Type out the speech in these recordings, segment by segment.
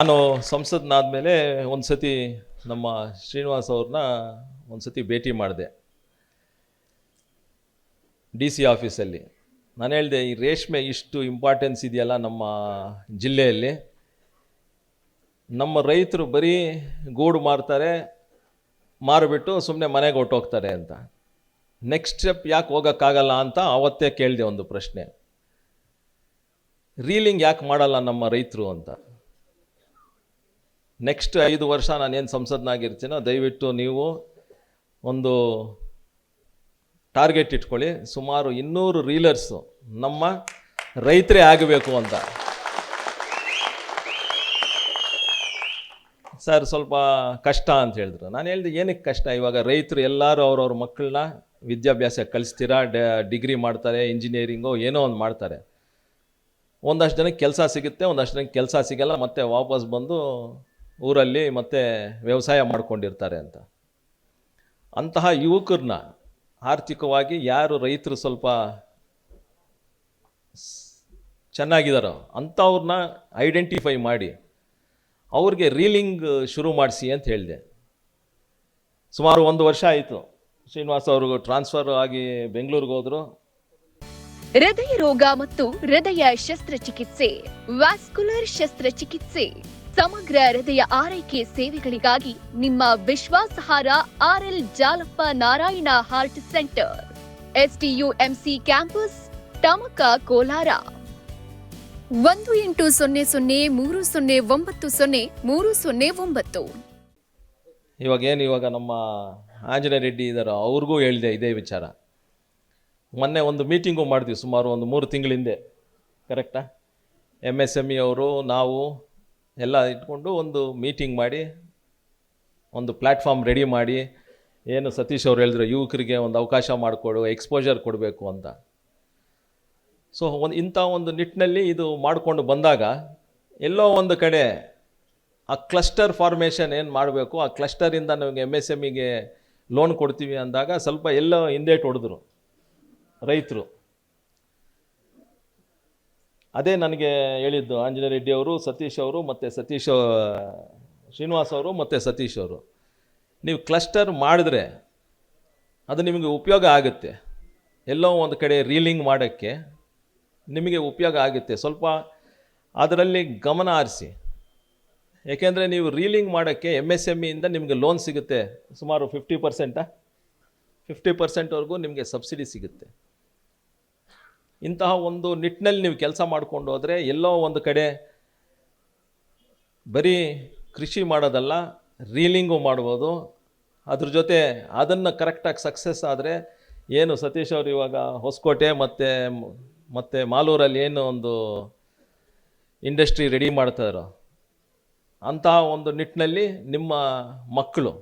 ನಾನು ಸಂಸತ್ನಾದಮೇಲೆ ಒಂದು ಸತಿ ನಮ್ಮ ಶ್ರೀನಿವಾಸ್ ಅವ್ರನ್ನ ಒಂದು ಸತಿ ಭೇಟಿ ಮಾಡಿದೆ ಡಿ ಸಿ ಆಫೀಸಲ್ಲಿ. ನಾನು ಹೇಳಿದೆ, ಈ ರೇಷ್ಮೆ ಇಷ್ಟು ಇಂಪಾರ್ಟೆನ್ಸ್ ಇದೆಯಲ್ಲ ನಮ್ಮ ಜಿಲ್ಲೆಯಲ್ಲಿ, ನಮ್ಮ ರೈತರು ಬರೀ ಗೂಡು ಮಾರ್ತಾರೆ, ಮಾರಿಬಿಟ್ಟು ಸುಮ್ಮನೆ ಮನೆಗೆ ಹೊಟ್ಟೋಗ್ತಾರೆ ಅಂತ. ನೆಕ್ಸ್ಟ್ ಸ್ಟೆಪ್ ಯಾಕೆ ಹೋಗೋಕ್ಕಾಗಲ್ಲ ಅಂತ ಆವತ್ತೇ ಕೇಳಿದೆ ಒಂದು ಪ್ರಶ್ನೆ. ರೀಲಿಂಗ್ ಯಾಕೆ ಮಾಡಲ್ಲ ನಮ್ಮ ರೈತರು ಅಂತ. ನೆಕ್ಸ್ಟ್ 5 ವರ್ಷ ನಾನೇನು ಸಂಸತ್ನಾಗಿರ್ತೀನೋ ದಯವಿಟ್ಟು ನೀವು ಒಂದು ಟಾರ್ಗೆಟ್ ಇಟ್ಕೊಳ್ಳಿ, ಸುಮಾರು 200 ರೀಲರ್ಸು ನಮ್ಮ ರೈತರೇ ಆಗಬೇಕು ಅಂತ. ಸರ್ ಸ್ವಲ್ಪ ಕಷ್ಟ ಅಂತ ಹೇಳಿದ್ರು. ನಾನು ಹೇಳಿದೆ, ಏನಕ್ಕೆ ಕಷ್ಟ? ಇವಾಗ ರೈತರು ಎಲ್ಲರೂ ಅವ್ರವ್ರ ಮಕ್ಕಳನ್ನ ವಿದ್ಯಾಭ್ಯಾಸ ಕಳಿಸ್ತೀರಾ, ಡಿಗ್ರಿ ಮಾಡ್ತಾರೆ, ಇಂಜಿನಿಯರಿಂಗು ಏನೋ ಒಂದು ಮಾಡ್ತಾರೆ. ಒಂದಷ್ಟು ಜನಕ್ಕೆ ಕೆಲಸ ಸಿಗುತ್ತೆ, ಒಂದಷ್ಟು ಜನಕ್ಕೆ ಕೆಲಸ ಸಿಗಲ್ಲ, ಮತ್ತೆ ವಾಪಸ್ ಬಂದು ಊರಲ್ಲಿ ಮತ್ತೆ ವ್ಯವಸಾಯ ಮಾಡ್ಕೊಂಡಿರ್ತಾರೆ ಅಂತ. ಅಂತಹ ಯುವಕರನ್ನ ಆರ್ಥಿಕವಾಗಿ ಯಾರು ರೈತರು ಸ್ವಲ್ಪ ಚೆನ್ನಾಗಿದ್ದಾರೋ ಅಂಥವ್ರನ್ನ ಐಡೆಂಟಿಫೈ ಮಾಡಿ ಅವ್ರಿಗೆ ರೀಲಿಂಗ್ ಶುರು ಮಾಡಿಸಿ ಅಂತ ಹೇಳಿದೆ. ಸುಮಾರು 1 ವರ್ಷ ಆಯಿತು. ಶ್ರೀನಿವಾಸ್ ಅವ್ರಿಗೂ ಟ್ರಾನ್ಸ್ಫರ್ ಆಗಿ ಬೆಂಗಳೂರಿಗೆ ಹೋದರು. ಹೃದಯ ರೋಗ ಮತ್ತು ಹೃದಯ ಶಸ್ತ್ರಚಿಕಿತ್ಸೆ, ವ್ಯಾಸ್ಕುಲರ್ ಶಸ್ತ್ರಚಿಕಿತ್ಸೆ, ಸಮಗ್ರ ಹೃದಯ ಆರೈಕೆ ಸೇವೆಗಳಿಗಾಗಿ ನಿಮ್ಮ ವಿಶ್ವಾಸಾರ್ಹ RL Jalappa Narayana heart centre, STUMC campus, Tamaka, Kolar. 180030090309. ಇವಾಗ ನಮ್ಮ ಆಂಜನೇಯ ರೆಡ್ಡಿ ಇದ್ದಾರೆ, ಅವ್ರಿಗೂ ಹೇಳಿದೆ ಇದೇ ವಿಚಾರ. ಮೊನ್ನೆ ಒಂದು ಮೀಟಿಂಗು ಮಾಡಿದ್ವಿ, ಸುಮಾರು ಒಂದು 3 ತಿಂಗಳ ಹಿಂದೆ. ಕರೆಕ್ಟಾ? MSME ಅವರು ನಾವು ಎಲ್ಲ ಇಟ್ಕೊಂಡು ಒಂದು ಮೀಟಿಂಗ್ ಮಾಡಿ ಒಂದು ಪ್ಲ್ಯಾಟ್ಫಾರ್ಮ್ ರೆಡಿ ಮಾಡಿ, ಏನು ಸತೀಶ್ ಅವ್ರು ಹೇಳಿದ್ರು, ಯುವಕರಿಗೆ ಒಂದು ಅವಕಾಶ ಮಾಡಿಕೊಡು, ಎಕ್ಸ್ಪೋಜರ್ ಕೊಡಬೇಕು ಅಂತ. ಸೊ ಇಂಥ ಒಂದು ನಿಟ್ಟಿನಲ್ಲಿ ಇದು ಮಾಡಿಕೊಂಡು ಬಂದಾಗ ಎಲ್ಲೋ ಒಂದು ಕಡೆ ಆ ಕ್ಲಸ್ಟರ್ ಫಾರ್ಮೇಷನ್ ಏನು ಮಾಡಬೇಕು, ಆ ಕ್ಲಸ್ಟರಿಂದ ನಮಗೆ MSMEಗೆ ಲೋನ್ ಕೊಡ್ತೀವಿ ಅಂದಾಗ ಸ್ವಲ್ಪ ಎಲ್ಲೋ ಹಿಂದೇಟು ಹೊಡೆದ್ರು ರೈತರು. ಅದೇ ನನಗೆ ಹೇಳಿದ್ದು ಆಂಜನೇಯ ರೆಡ್ಡಿ ಅವರು, ಸತೀಶ್ ಅವರು, ಮತ್ತು ಶ್ರೀನಿವಾಸ್ ಅವರು ಮತ್ತು ಸತೀಶ್ ಅವರು, ನೀವು ಕ್ಲಸ್ಟರ್ ಮಾಡಿದ್ರೆ ಅದು ನಿಮಗೆ ಉಪಯೋಗ ಆಗುತ್ತೆ. ಎಲ್ಲೋ ಒಂದು ಕಡೆ ರೀಲಿಂಗ್ ಮಾಡೋಕ್ಕೆ ನಿಮಗೆ ಉಪಯೋಗ ಆಗುತ್ತೆ. ಸ್ವಲ್ಪ ಅದರಲ್ಲಿ ಗಮನ ಹರಿಸಿ. ಏಕೆಂದರೆ ನೀವು ರೀಲಿಂಗ್ ಮಾಡೋಕ್ಕೆ MSMEಯಿಂದ ನಿಮಗೆ ಲೋನ್ ಸಿಗುತ್ತೆ, ಸುಮಾರು 50%ವರೆಗೂ ನಿಮಗೆ ಸಬ್ಸಿಡಿ ಸಿಗುತ್ತೆ. ಇಂತಹ ಒಂದು ನಿಟ್ಟಿನಲ್ಲಿ ನೀವು ಕೆಲಸ ಮಾಡ್ಕೊಂಡು ಹೋದರೆ ಎಲ್ಲೋ ಒಂದು ಕಡೆ ಬರೀ ಕೃಷಿ ಮಾಡೋದಲ್ಲ, ರೀಲಿಂಗು ಮಾಡ್ಬೋದು. ಅದ್ರ ಜೊತೆ ಅದನ್ನು ಕರೆಕ್ಟಾಗಿ ಸಕ್ಸಸ್ ಆದರೆ, ಏನು ಸತೀಶ್ ಅವರು ಇವಾಗ ಹೊಸಕೋಟೆ ಮತ್ತು ಮಾಲೂರಲ್ಲಿ ಏನು ಒಂದು ಇಂಡಸ್ಟ್ರಿ ರೆಡಿ ಮಾಡ್ತಾರೋ ಅಂತಹ ಒಂದು ನಿಟ್ಟಿನಲ್ಲಿ ನಿಮ್ಮ ಮಕ್ಕಳು,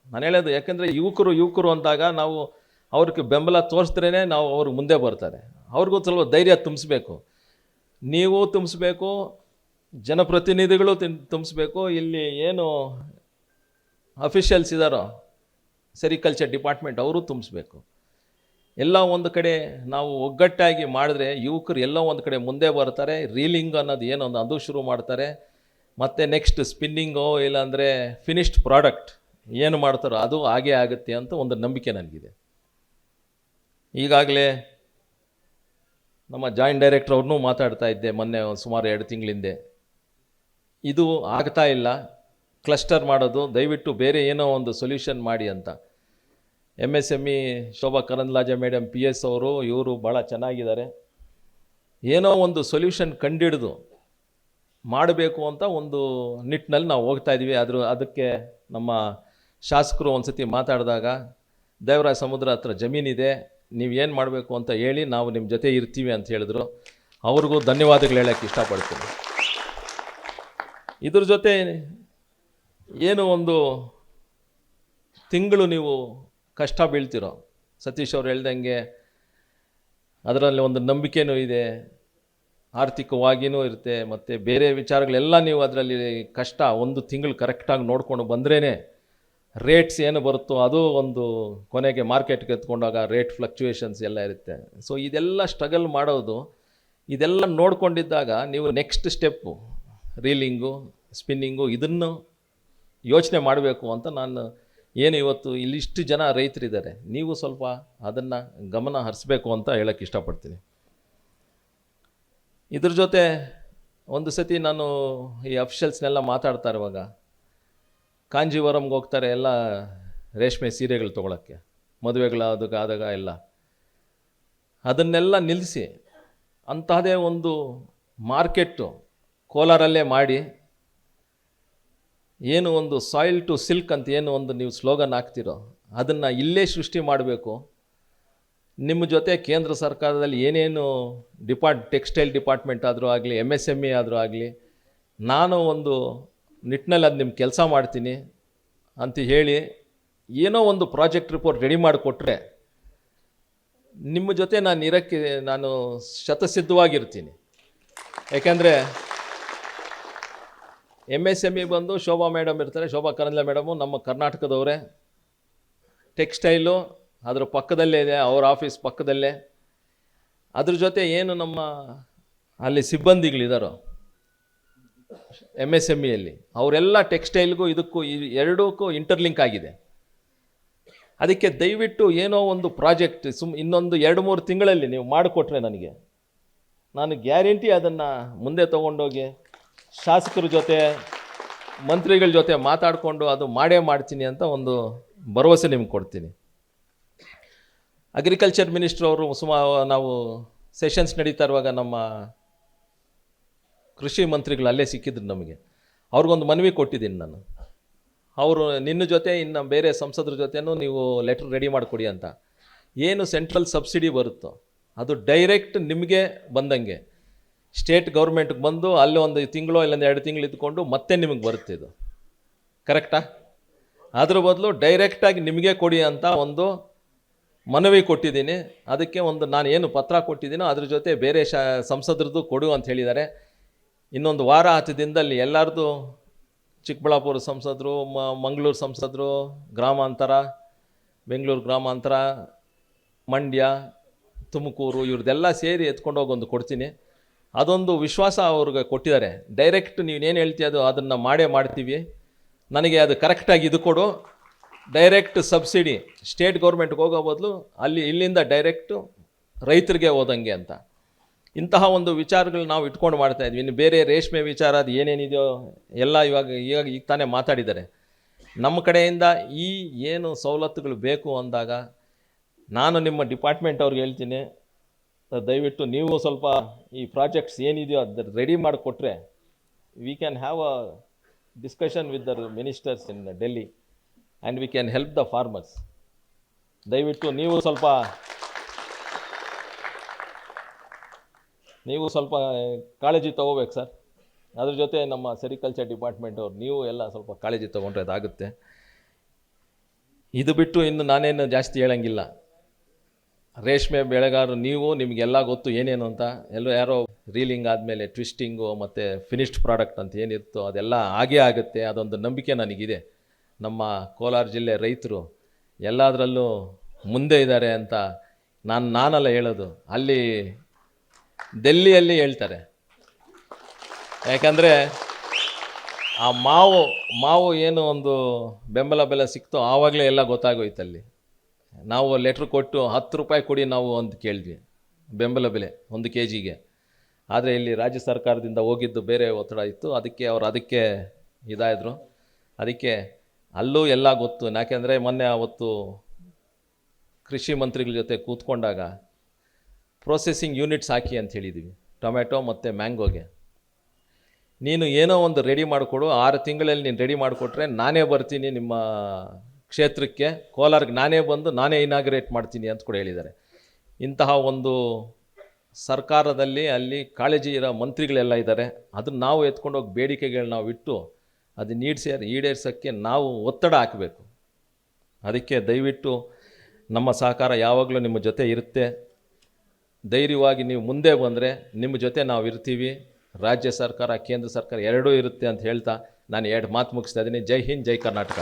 ನಾನು ಹೇಳೋದು, ಯಾಕೆಂದರೆ ಯುವಕರು ಅಂದಾಗ ನಾವು ಅವ್ರಿಗೆ ಬೆಂಬಲ ತೋರಿಸಿದ್ರೇ ನಾವು ಅವ್ರಿಗೆ ಮುಂದೆ ಬರ್ತಾರೆ. ಅವ್ರಿಗೂ ಸ್ವಲ್ಪ ಧೈರ್ಯ ತುಂಬಿಸ್ಬೇಕು, ನೀವು ತುಂಬಿಸ್ಬೇಕು, ಜನಪ್ರತಿನಿಧಿಗಳು ತುಂಬಿಸ್ಬೇಕು, ಇಲ್ಲಿ ಏನು ಅಫಿಷಿಯಲ್ಸ್ ಇದ್ದಾರೋ ಸೆರಿಕಲ್ಚರ್ ಡಿಪಾರ್ಟ್ಮೆಂಟ್ ಅವರು ತುಂಬಿಸ್ಬೇಕು. ಎಲ್ಲ ಒಂದು ಕಡೆ ನಾವು ಒಗ್ಗಟ್ಟಾಗಿ ಮಾಡಿದ್ರೆ ಯುವಕರು ಎಲ್ಲೋ ಒಂದು ಕಡೆ ಮುಂದೆ ಬರ್ತಾರೆ. ರೀಲಿಂಗ್ ಅನ್ನೋದು ಏನೊಂದು ಅದು ಶುರು ಮಾಡ್ತಾರೆ. ಮತ್ತು ನೆಕ್ಸ್ಟ್ ಸ್ಪಿನ್ನಿಂಗೋ ಇಲ್ಲಾಂದರೆ ಫಿನಿಶ್ಡ್ ಪ್ರಾಡಕ್ಟ್ ಏನು ಮಾಡ್ತಾರೋ ಅದು ಹಾಗೇ ಆಗುತ್ತೆ ಅಂತ ಒಂದು ನಂಬಿಕೆ ನನಗಿದೆ. ಈಗಾಗಲೇ ನಮ್ಮ ಜಾಯಿಂಟ್ ಡೈರೆಕ್ಟರ್ ಅವ್ರನ್ನೂ ಮಾತಾಡ್ತಾ ಇದ್ದೆ ಮೊನ್ನೆ, ಸುಮಾರು 2 ತಿಂಗಳಿಂದೆ. ಇದು ಆಗ್ತಾ ಇಲ್ಲ ಕ್ಲಸ್ಟರ್ ಮಾಡೋದು, ದಯವಿಟ್ಟು ಬೇರೆ ಏನೋ ಒಂದು ಸೊಲ್ಯೂಷನ್ ಮಾಡಿ ಅಂತ. MSME Shobha Karandlaje madam PS ಅವರು, ಇವರು ಭಾಳ ಚೆನ್ನಾಗಿದ್ದಾರೆ. ಏನೋ ಒಂದು ಸೊಲ್ಯೂಷನ್ ಕಂಡಿಡಿದು ಮಾಡಬೇಕು ಅಂತ ಒಂದು ನಿಟ್ಟಿನಲ್ಲಿ ನಾವು ಹೋಗ್ತಾ ಇದ್ದೀವಿ. ಅದಕ್ಕೆ ನಮ್ಮ ಶಾಸಕರು ಒಂದು ಸತಿ ಮಾತಾಡಿದಾಗ, ದೇವರಾಯ ಸಮುದ್ರ ಹತ್ರ ಜಮೀನಿದೆ, ನೀವು ಏನು ಮಾಡಬೇಕು ಅಂತ ಹೇಳಿ ನಾವು ನಿಮ್ಮ ಜೊತೆ ಇರ್ತೀವಿ ಅಂತ ಹೇಳಿದ್ರು. ಅವ್ರಿಗೂ ಧನ್ಯವಾದಗಳು ಹೇಳೋಕ್ಕೆ ಇಷ್ಟಪಡ್ತೀನಿ. ಇದ್ರ ಜೊತೆ ಏನು ಒಂದು ತಿಂಗಳು ನೀವು ಕಷ್ಟ ಬೀಳ್ತಿರೋ, ಸತೀಶ್ ಅವ್ರು ಹೇಳ್ದಂಗೆ ಅದರಲ್ಲಿ ಒಂದು ನಂಬಿಕೆನೂ ಇದೆ, ಆರ್ಥಿಕವಾಗಿಯೂ ಇರುತ್ತೆ, ಮತ್ತು ಬೇರೆ ವಿಚಾರಗಳೆಲ್ಲ ನೀವು ಅದರಲ್ಲಿ ಕಷ್ಟ 1 ತಿಂಗಳು ಕರೆಕ್ಟಾಗಿ ನೋಡ್ಕೊಂಡು ಬಂದ್ರೇ ರೇಟ್ಸ್ ಏನು ಬರುತ್ತೋ ಅದು ಒಂದು ಕೊನೆಗೆ ಮಾರ್ಕೆಟ್ಗೆ ಎತ್ಕೊಂಡಾಗ ರೇಟ್ ಫ್ಲಕ್ಚುಯೇಷನ್ಸ್ ಎಲ್ಲ ಇರುತ್ತೆ. ಸೊ ಇದೆಲ್ಲ ಸ್ಟ್ರಗಲ್ ಮಾಡೋದು, ಇದೆಲ್ಲ ನೋಡ್ಕೊಂಡಿದ್ದಾಗ ನೀವು ನೆಕ್ಸ್ಟ್ ಸ್ಟೆಪ್ಪು ರೀಲಿಂಗು, ಸ್ಪಿನ್ನಿಂಗು ಇದನ್ನು ಯೋಚನೆ ಮಾಡಬೇಕು ಅಂತ ನಾನು ಏನು ಇವತ್ತು ಇಲ್ಲಿಷ್ಟು ಜನ ರೈತರಿದ್ದಾರೆ, ನೀವು ಸ್ವಲ್ಪ ಅದನ್ನು ಗಮನ ಹರಿಸ್ಬೇಕು ಅಂತ ಹೇಳೋಕ್ಕೆ ಇಷ್ಟಪಡ್ತೀನಿ. ಇದ್ರ ಜೊತೆ ಒಂದು ಸತಿ ನಾನು ಈ ಅಫಿಷಿಯಲ್ಸ್ನೆಲ್ಲ ಮಾತಾಡ್ತಾ ಇರುವಾಗ ಕಾಂಜೀವರಂಗೆ ಹೋಗ್ತಾರೆ ಎಲ್ಲ ರೇಷ್ಮೆ ಸೀರೆಗಳು ತೊಗೊಳಕ್ಕೆ, ಮದುವೆಗಳಾದಾಗ ಆದಾಗ ಎಲ್ಲ ಅದನ್ನೆಲ್ಲ ನಿಲ್ಲಿಸಿ ಅಂತಹದೇ ಒಂದು ಮಾರ್ಕೆಟ್ಟು ಕೋಲಾರಲ್ಲೇ ಮಾಡಿ, ಏನು ಒಂದು ಸಾಯಿಲ್ ಟು ಸಿಲ್ಕ್ ಅಂತ ಏನು ಒಂದು ನೀವು ಸ್ಲೋಗನ್ ಹಾಕ್ತಿರೋ ಅದನ್ನು ಇಲ್ಲೇ ಸೃಷ್ಟಿ ಮಾಡಬೇಕು. ನಿಮ್ಮ ಜೊತೆ ಕೇಂದ್ರ ಸರ್ಕಾರದಲ್ಲಿ ಏನೇನು ಟೆಕ್ಸ್ಟೈಲ್ ಡಿಪಾರ್ಟ್ಮೆಂಟ್ ಆದರೂ ಆಗಲಿ, MSME ಆದರೂ ಆಗಲಿ, ನಾನು ಒಂದು ನಿಟ್ಟಿನಲ್ಲಿ ಅದು ನಿಮ್ಮ ಕೆಲಸ ಮಾಡ್ತೀನಿ ಅಂತ ಹೇಳಿ ಏನೋ ಒಂದು ಪ್ರಾಜೆಕ್ಟ್ ರಿಪೋರ್ಟ್ ರೆಡಿ ಮಾಡಿಕೊಟ್ರೆ ನಿಮ್ಮ ಜೊತೆ ನಾನು ಶತಸಿದ್ಧವಾಗಿರ್ತೀನಿ. ಯಾಕೆಂದರೆ MSME ಬಂದು ಶೋಭಾ ಮೇಡಮ್ ಇರ್ತಾರೆ, ಶೋಭಾ ಕರಂದ್ಲೆ ಮೇಡಮು ನಮ್ಮ ಕರ್ನಾಟಕದವರೇ. ಟೆಕ್ಸ್ಟೈಲು ಅದರ ಪಕ್ಕದಲ್ಲೇ ಇದೆ, ಅವ್ರ ಆಫೀಸ್ ಪಕ್ಕದಲ್ಲೇ. ಅದ್ರ ಜೊತೆ ಏನು ನಮ್ಮ ಅಲ್ಲಿ ಸಿಬ್ಬಂದಿಗಳಿದ್ದಾರೋ MSMEಯಲ್ಲಿ ಅವರೆಲ್ಲ ಟೆಕ್ಸ್ಟೈಲ್ಗೂ ಇದಕ್ಕೂ ಎರಡಕ್ಕೂ ಇಂಟರ್ಲಿಂಕ್ ಆಗಿದೆ. ಅದಕ್ಕೆ ದಯವಿಟ್ಟು ಏನೋ ಒಂದು ಪ್ರಾಜೆಕ್ಟ್ ಇನ್ನೊಂದು 2-3 ತಿಂಗಳಲ್ಲಿ ನೀವು ಮಾಡಿಕೊಟ್ರೆ ನಾನು ಗ್ಯಾರಂಟಿ ಅದನ್ನು ಮುಂದೆ ತೊಗೊಂಡೋಗಿ ಶಾಸಕರ ಜೊತೆ ಮಂತ್ರಿಗಳ ಜೊತೆ ಮಾತಾಡಿಕೊಂಡು ಅದು ಮಾಡೇ ಮಾಡ್ತೀನಿ ಅಂತ ಒಂದು ಭರವಸೆ ನಿಮ್ಗೆ ಕೊಡ್ತೀನಿ. ಅಗ್ರಿಕಲ್ಚರ್ ಮಿನಿಸ್ಟ್ರ್ ಅವರು ನಾವು ಸೆಷನ್ಸ್ ನಡೀತಾ ಇರುವಾಗ ನಮ್ಮ ಕೃಷಿ ಮಂತ್ರಿಗಳು ಅಲ್ಲೇ ಸಿಕ್ಕಿದ್ರು ನಮಗೆ. ಅವ್ರಿಗೊಂದು ಮನವಿ ಕೊಟ್ಟಿದ್ದೀನಿ ನಾನು, ಅವರು ನಿನ್ನ ಜೊತೆ ಇನ್ನು ಬೇರೆ ಸಂಸದರ ಜೊತೆನೂ ನೀವು ಲೆಟ್ರ್ ರೆಡಿ ಮಾಡಿಕೊಡಿ ಅಂತ. ಏನು ಸೆಂಟ್ರಲ್ ಸಬ್ಸಿಡಿ ಬರುತ್ತೋ ಅದು ಡೈರೆಕ್ಟ್ ನಿಮಗೆ ಬಂದಂಗೆ ಸ್ಟೇಟ್ ಗೌರ್ಮೆಂಟ್ಗೆ ಬಂದು ಅಲ್ಲಿ ಒಂದು ತಿಂಗಳು ಇಲ್ಲೊಂದು 2 ತಿಂಗಳು ಇದ್ಕೊಂಡು ಮತ್ತೆ ನಿಮಗೆ ಬರುತ್ತೆ. ಇದು ಕರೆಕ್ಟಾ? ಅದ್ರ ಬದಲು ಡೈರೆಕ್ಟಾಗಿ ನಿಮಗೆ ಕೊಡಿ ಅಂತ ಒಂದು ಮನವಿ ಕೊಟ್ಟಿದ್ದೀನಿ. ಅದಕ್ಕೆ ನಾನು ಏನು ಪತ್ರ ಕೊಟ್ಟಿದ್ದೀನೋ ಅದ್ರ ಜೊತೆ ಬೇರೆ ಸಂಸದರದ್ದು ಕೊಡು ಅಂತ ಹೇಳಿದ್ದಾರೆ. ಇನ್ನೊಂದು ವಾರ 10 ದಿನದಲ್ಲಿ ಎಲ್ಲರದು, ಚಿಕ್ಕಬಳ್ಳಾಪುರ ಸಂಸದರು, ಮಂಗಳೂರು ಸಂಸದರು, ಗ್ರಾಮಾಂತರ, ಬೆಂಗಳೂರು ಗ್ರಾಮಾಂತರ, ಮಂಡ್ಯ, ತುಮಕೂರು, ಇವ್ರದ್ದೆಲ್ಲ ಸೇರಿ ಎತ್ಕೊಂಡೋಗಿ ಒಂದು ಕೊಡ್ತೀನಿ. ಅದೊಂದು ವಿಶ್ವಾಸ ಅವ್ರಿಗೆ ಕೊಟ್ಟಿದ್ದಾರೆ. ಡೈರೆಕ್ಟ್ ನೀವೇನು ಹೇಳ್ತೀಯ ಅದನ್ನು ಮಾಡ್ತೀವಿ, ನನಗೆ ಅದು ಕರೆಕ್ಟಾಗಿ ಇದು ಕೊಡು, ಡೈರೆಕ್ಟ್ ಸಬ್ಸಿಡಿ ಸ್ಟೇಟ್ ಗೌರ್ಮೆಂಟ್ಗೆ ಹೋಗೋ ಬದಲು ಇಲ್ಲಿಂದ ಡೈರೆಕ್ಟು ರೈತರಿಗೆ ಹೋದಂಗೆ ಅಂತ. ಇಂತಹ ಒಂದು ವಿಚಾರಗಳು ನಾವು ಇಟ್ಕೊಂಡು ಮಾಡ್ತಾಯಿದ್ವಿ. ಇನ್ನು ಬೇರೆ ರೇಷ್ಮೆ ವಿಚಾರ ಅದು ಏನೇನಿದೆಯೋ ಎಲ್ಲ ಈಗ ತಾನೇ ಮಾತಾಡಿದ್ದಾರೆ. ನಮ್ಮ ಕಡೆಯಿಂದ ಈ ಏನು ಸವಲತ್ತುಗಳು ಬೇಕು ಅಂದಾಗ ನಾನು ನಿಮ್ಮ ಡಿಪಾರ್ಟ್ಮೆಂಟ್ ಅವ್ರಿಗೆ ಹೇಳ್ತೀನಿ, ದಯವಿಟ್ಟು ನೀವು ಸ್ವಲ್ಪ ಈ ಪ್ರಾಜೆಕ್ಟ್ಸ್ ಏನಿದೆಯೋ ಅದು ರೆಡಿ ಮಾಡಿಕೊಟ್ರೆ we can have a discussion with the ministers in Delhi and we can help the farmers. ದಯವಿಟ್ಟು ನೀವು ಸ್ವಲ್ಪ ಕಾಳಜಿ ತೊಗೋಬೇಕು ಸರ್. ಅದ್ರ ಜೊತೆ ನಮ್ಮ ಸೆರಿಕಲ್ಚರ್ ಡಿಪಾರ್ಟ್ಮೆಂಟ್ ಅವ್ರು ನೀವು ಎಲ್ಲ ಸ್ವಲ್ಪ ಕಾಳಜಿ ತೊಗೊಂಡ್ರೆ ಅದಾಗುತ್ತೆ. ಇದು ಬಿಟ್ಟು ಇನ್ನು ನಾನೇನು ಜಾಸ್ತಿ ಹೇಳಂಗಿಲ್ಲ. ರೇಷ್ಮೆ ಬೆಳೆಗಾರರು ನಿಮಗೆಲ್ಲ ಗೊತ್ತು ಏನೇನು ಅಂತ. ಯಾರೋ ರೀಲಿಂಗ್ ಆದಮೇಲೆ ಟ್ವಿಸ್ಟಿಂಗು ಮತ್ತು ಫಿನಿಶ್ಡ್ ಪ್ರಾಡಕ್ಟ್ ಅಂತ ಏನಿರುತ್ತೋ ಅದೆಲ್ಲ ಆಗೇ ಆಗುತ್ತೆ. ಅದೊಂದು ನಂಬಿಕೆ ನನಗಿದೆ. ನಮ್ಮ ಕೋಲಾರ ಜಿಲ್ಲೆ ರೈತರು ಎಲ್ಲದರಲ್ಲೂ ಮುಂದೆ ಇದ್ದಾರೆ ಅಂತ ನಾನಲ್ಲ ಹೇಳೋದು, ಅಲ್ಲಿ ಡೆಲ್ಲಿಯಲ್ಲಿ ಹೇಳ್ತಾರೆ. ಯಾಕಂದರೆ ಆ ಮಾವು ಏನು ಒಂದು ಬೆಂಬಲ ಬೆಲೆ ಸಿಕ್ತೋ ಆವಾಗಲೇ ಎಲ್ಲ ಗೊತ್ತಾಗೋಯ್ತಲ್ಲಿ. ನಾವು ಲೆಟ್ರ್ ಕೊಟ್ಟು 10 ರೂಪಾಯಿ ಕೊಡಿ ನಾವು ಅಂತ ಕೇಳಿದ್ವಿ ಬೆಂಬಲ ಬೆಲೆ 1 kgಗೆ. ಆದರೆ ಇಲ್ಲಿ ರಾಜ್ಯ ಸರ್ಕಾರದಿಂದ ಹೋಗಿದ್ದು ಬೇರೆ ಒತ್ತಡ ಇತ್ತು, ಅದಕ್ಕೆ ಇದಾಯಿದ್ರು. ಅದಕ್ಕೆ ಅಲ್ಲೂ ಎಲ್ಲ ಗೊತ್ತು. ಯಾಕೆಂದರೆ ಮೊನ್ನೆ ಅವತ್ತು ಕೃಷಿ ಮಂತ್ರಿಗಳ ಜೊತೆ ಕೂತ್ಕೊಂಡಾಗ ಪ್ರೊಸೆಸಿಂಗ್ ಯೂನಿಟ್ಸ್ ಹಾಕಿ ಅಂತ ಹೇಳಿದ್ದೀವಿ ಟೊಮೆಟೊ ಮತ್ತು ಮ್ಯಾಂಗೋಗೆ. ನೀನು ಏನೋ ಒಂದು ರೆಡಿ ಮಾಡಿಕೊಡು, 6 ತಿಂಗಳಲ್ಲಿ ನೀನು ರೆಡಿ ಮಾಡಿಕೊಟ್ರೆ ನಾನೇ ಬರ್ತೀನಿ ನಿಮ್ಮ ಕ್ಷೇತ್ರಕ್ಕೆ, ಕೋಲಾರ್ಗೆ ನಾನೇ ಬಂದು ನಾನೇ ಇನಾಗ್ರೇಟ್ ಮಾಡ್ತೀನಿ ಅಂತ ಕೂಡ ಹೇಳಿದ್ದಾರೆ. ಇಂತಹ ಒಂದು ಸರ್ಕಾರದಲ್ಲಿ ಅಲ್ಲಿ ಕಾಳಜಿ ಇರೋ ಮಂತ್ರಿಗಳೆಲ್ಲ ಇದ್ದಾರೆ. ಅದನ್ನು ನಾವು ಎತ್ಕೊಂಡೋಗಿ ಬೇಡಿಕೆಗಳು ನಾವು ಇಟ್ಟು ಅದು ಈಡೇರಿಸೋಕ್ಕೆ ನಾವು ಒತ್ತಡ ಹಾಕಬೇಕು. ಅದಕ್ಕೆ ದಯವಿಟ್ಟು ನಮ್ಮ ಸಹಕಾರ ಯಾವಾಗಲೂ ನಿಮ್ಮ ಜೊತೆ ಇರುತ್ತೆ. ಧೈರ್ಯವಾಗಿ ನೀವು ಮುಂದೆ ಬಂದರೆ ನಿಮ್ಮ ಜೊತೆ ನಾವು ಇರ್ತೀವಿ. ರಾಜ್ಯ ಸರ್ಕಾರ ಕೇಂದ್ರ ಸರ್ಕಾರ ಎರಡೂ ಇರುತ್ತೆ ಅಂತ ಹೇಳ್ತಾ ನಾನು 2 ಮಾತು ಮುಗಿಸ್ತಾ ಇದ್ದೀನಿ. ಜೈ ಹಿಂದ್, ಜೈ ಕರ್ನಾಟಕ.